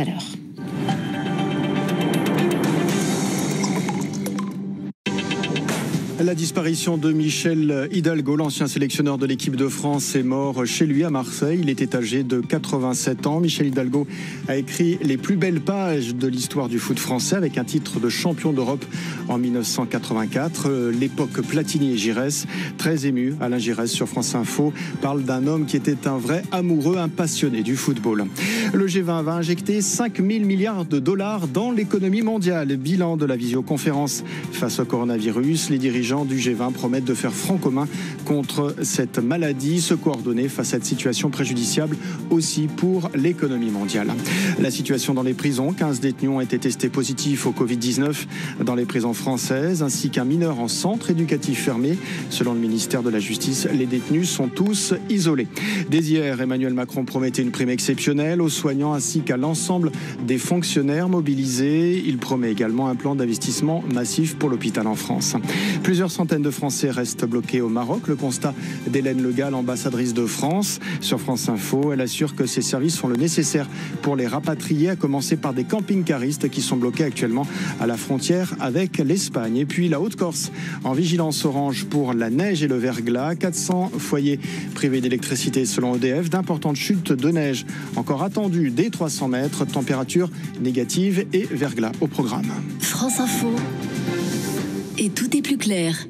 à l'heure. La disparition de Michel Hidalgo, l'ancien sélectionneur de l'équipe de France, est mort chez lui à Marseille. Il était âgé de 87 ans. Michel Hidalgo a écrit les plus belles pages de l'histoire du foot français avec un titre de champion d'Europe en 1984. L'époque Platini et Giresse. Très ému, Alain Giresse sur France Info parle d'un homme qui était un vrai amoureux, un passionné du football. Le G20 va injecter 5 000 milliards de dollars dans l'économie mondiale. Bilan de la visioconférence face au coronavirus. Les dirigeants du G20 promettent de faire front commun contre cette maladie, se coordonner face à cette situation préjudiciable aussi pour l'économie mondiale. La situation dans les prisons, 15 détenus ont été testés positifs au Covid-19 dans les prisons françaises, ainsi qu'un mineur en centre éducatif fermé. Selon le ministère de la Justice, les détenus sont tous isolés. Dès hier, Emmanuel Macron promettait une prime exceptionnelle aux soignants ainsi qu'à l'ensemble des fonctionnaires mobilisés. Il promet également un plan d'investissement massif pour l'hôpital en France. Plusieurs centaines de Français restent bloqués au Maroc. Le constat d'Hélène Le Gall, ambassadrice de France. Sur France Info, elle assure que ses services font le nécessaire pour les rapatrier, à commencer par des camping-caristes qui sont bloqués actuellement à la frontière avec l'Espagne. Et puis la Haute-Corse en vigilance orange pour la neige et le verglas. 400 foyers privés d'électricité selon EDF. D'importantes chutes de neige encore attendues dès 300 mètres. Température négative et verglas au programme. France Info. Et tout est plus clair.